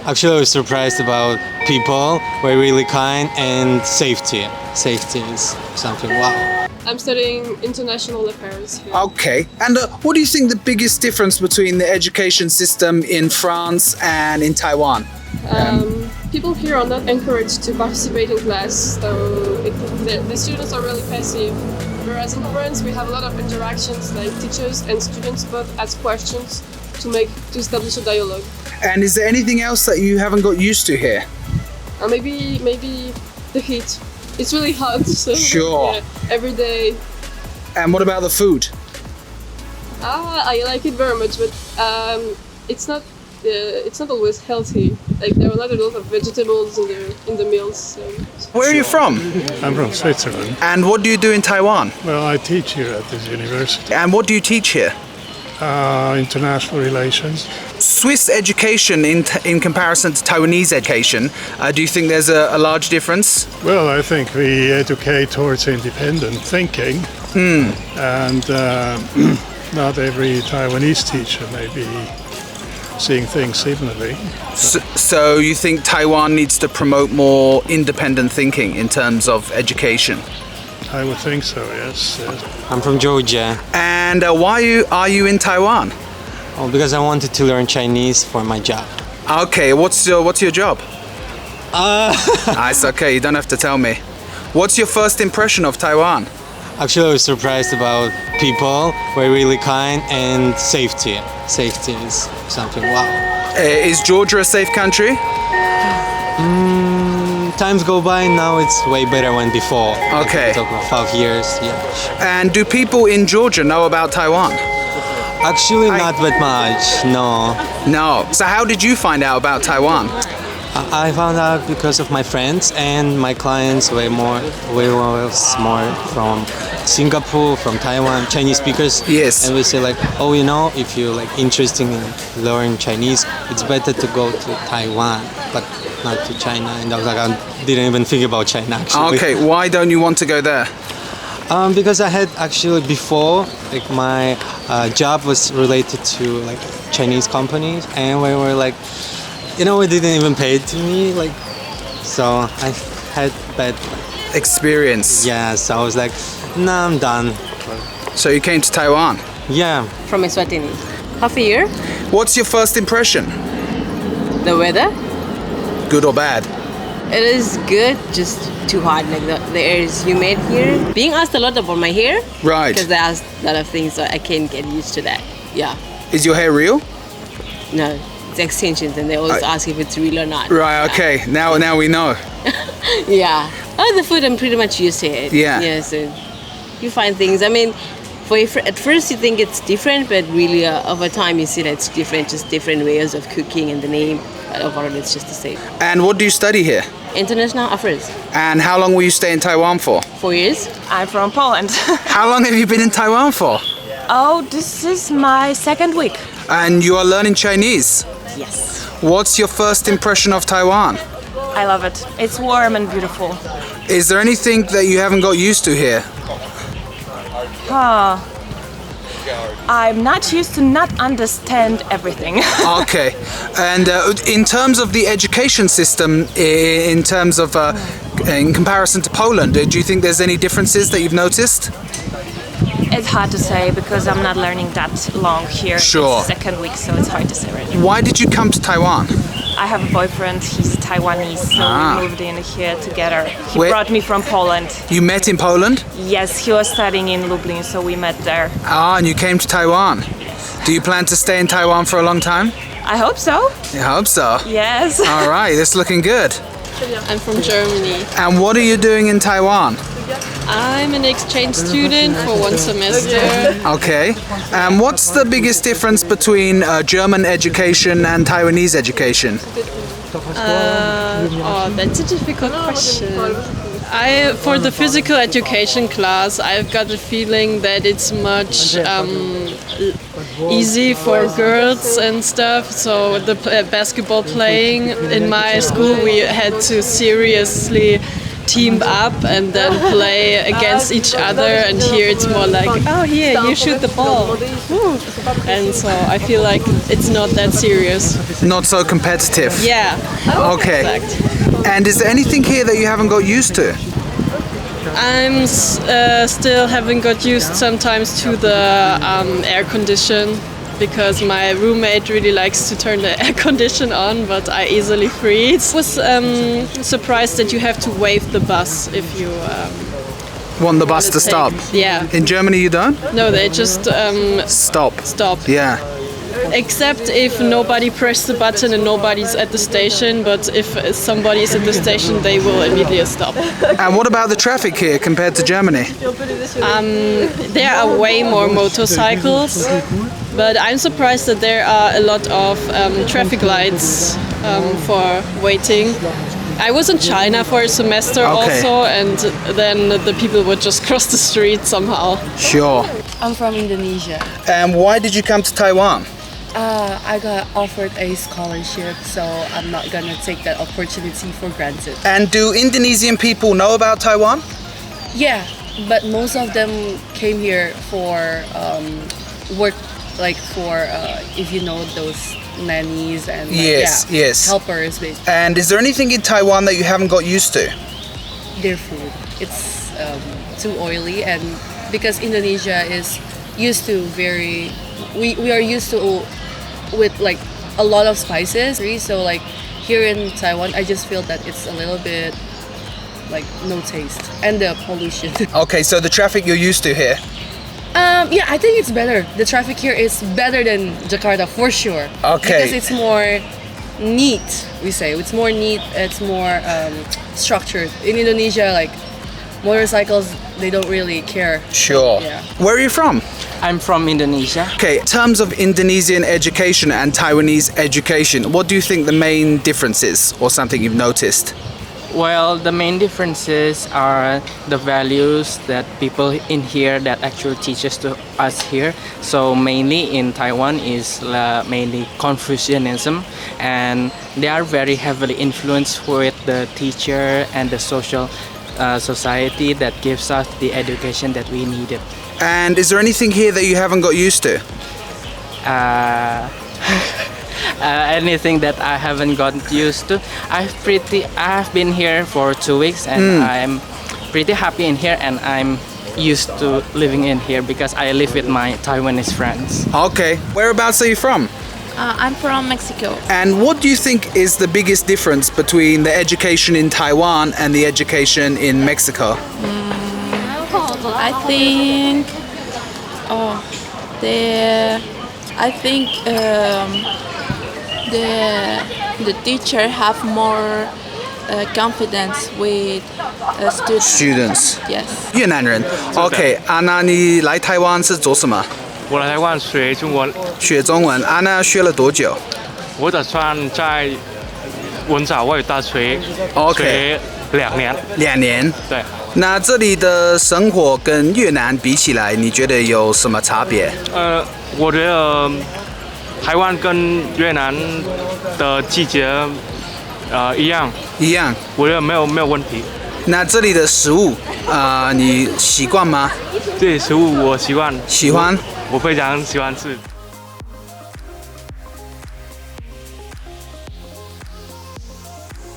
Actually, I was surprised about people were really kind and safety. Safety is something wow. I'm studying international affairs here. Okay. And what do you think the biggest difference between the education system in France and in Taiwan? People here are not encouraged to participate in class, so the students are really passive. Whereas in France, we have a lot of interactions, like teachers and students both ask questions to establish a dialogue. And is there anything else that you haven't got used to here? Maybe the heat. It's really hot. So, Sure. Yeah, every day. And what about the food? I like it very much, but it's not always healthy. Like there are not a lot of vegetables in the meals. So. Where are you from? I'm from Switzerland. And what do you do in Taiwan? Well, I teach here at this university. And what do you teach here? International relations. Swiss education in comparison to Taiwanese education, do you think there's a large difference? Well, I think we educate towards independent thinking. And not every Taiwanese teacher may be seeing things similarly. So you think Taiwan needs to promote more independent thinking in terms of education? I would think so, yes. I'm from Georgia. And why are you in Taiwan? Oh, because I wanted to learn Chinese for my job. Okay, what's your job? It's okay, you don't have to tell me. What's your first impression of Taiwan? Actually, I was surprised about people were really kind and safety. Safety is something wow. Is Georgia a safe country? Times go by, now it's way better than before. Okay. Talk about 5 years, yeah. And do people in Georgia know about Taiwan? Actually, not that much, no. No. So how did you find out about Taiwan? I found out because of my friends and my clients way more from Singapore, from Taiwan, Chinese speakers. Yes. And we say like, oh, if you're like interested in learning Chinese, it's better to go to Taiwan, but not to China. And I was like, I didn't even think about China actually. Okay, why don't you want to go there? Because I had actually before, like my job was related to like Chinese companies, and we were like, it didn't even pay it to me, like, so I had bad experience. Yeah, so I was like, nah, I'm done. So you came to Taiwan? Yeah. From Eswatini. Half a year. What's your first impression? The weather? Good or bad? It is good, just too hot. Like the air is humid here. Being asked a lot about my hair. Right. Because they asked a lot of things, so I can't get used to that. Yeah. Is your hair real? No, it's extensions, and they always ask if it's real or not. Right. Okay. Now we know. Yeah. Oh, the food, I'm pretty much used to it. Yeah. Yeah. So you find things. I mean, at first you think it's different, but really over time you see that it's different, just different ways of cooking and the name. But overall, it's just the same. And what do you study here? International affairs. And how long will you stay in Taiwan for? 4 years. I'm from Poland. How long have you been in Taiwan for? Oh, this is my second week. And you are learning Chinese? Yes. What's your first impression of Taiwan? I love it. It's warm and beautiful. Is there anything that you haven't got used to here? I'm not used to not understand everything. Okay. And in terms of the education system, in comparison to Poland, do you think there's any differences that you've noticed? It's hard to say because I'm not learning that long here. Sure. It's the second week, so it's hard to say right now. Why did you come to Taiwan? I have a boyfriend, he's Taiwanese, so we moved in here together. He brought me from Poland. You met in Poland? Yes, he was studying in Lublin, so we met there. And you came to Taiwan. Do you plan to stay in Taiwan for a long time? I hope so. I hope so. Yes. All right, that's looking good. I'm from Germany. And what are you doing in Taiwan? I'm an exchange student for 1 semester. Okay. And what's the biggest difference between German education and Taiwanese education? That's a difficult question. For the physical education class, I've got the feeling that it's much easy for girls and stuff. So the basketball playing in my school, we had to seriously team up and then play against each other, and here it's more like, oh, here, you shoot the ball. Woo. And so I feel like it's not that serious. Not so competitive. Yeah. Okay. Exact. And is there anything here that you haven't got used to? I'm still haven't got used sometimes to the air condition, because my roommate really likes to turn the air condition on, but I easily freeze. I was surprised that you have to wave the bus if you Want the bus to stop? Yeah. In Germany you don't? No, they just Stop. stop. Yeah. Except if nobody pressed the button and nobody's at the station, but if somebody is at the station, they will immediately stop. And what about the traffic here compared to Germany? There are way more motorcycles, but I'm surprised that there are a lot of traffic lights for waiting. I was in China for a semester also, and then the people would just cross the street somehow. Sure. I'm from Indonesia. And why did you come to Taiwan? I got offered a scholarship, so I'm not gonna take that opportunity for granted. And do Indonesian people know about Taiwan? Yeah, but most of them came here for work, like for if you know those nannies and Yes. helpers. Basically. And is there anything in Taiwan that you haven't got used to? Their food, it's too oily, and because Indonesia is used to we are used to with like a lot of spices, so like here in Taiwan I just feel that it's a little bit like no taste, and the pollution. Okay, so the traffic you're used to here. Yeah, I think it's better. The traffic here is better than Jakarta for sure. Okay. Because it's more neat, we say. It's more neat, it's more structured. In Indonesia, like motorcycles, they don't really care. Sure. Yeah. Where are you from? I'm from Indonesia. Okay, in terms of Indonesian education and Taiwanese education, what do you think the main difference is, or something you've noticed? Well, the main differences are the values that people in here that actually teaches to us here. So mainly in Taiwan is mainly Confucianism, and they are very heavily influenced with the teacher and the social society that gives us the education that we needed. And is there anything here that you haven't got used to? Anything that I haven't got used to. I've been here for 2 weeks, and I'm pretty happy in here, and I'm used to living in here because I live with my Taiwanese friends. Okay, whereabouts are you from? I'm from Mexico. And what do you think is the biggest difference between the education in Taiwan and the education in Mexico? I think the teacher have more confidence with students. Yes. 越南人。OK， 那你来台湾是做什么？我来台湾学中文。学中文。那学了多久？我打算在文藻外语大学学2年。2年。对。那这里的生活跟越南比起来，你觉得有什么差别？我觉得台湾跟越南的季节一样。一样。我觉得没有问题。那这里的食物你习惯吗？这里食物我习惯。喜欢。我非常喜欢吃。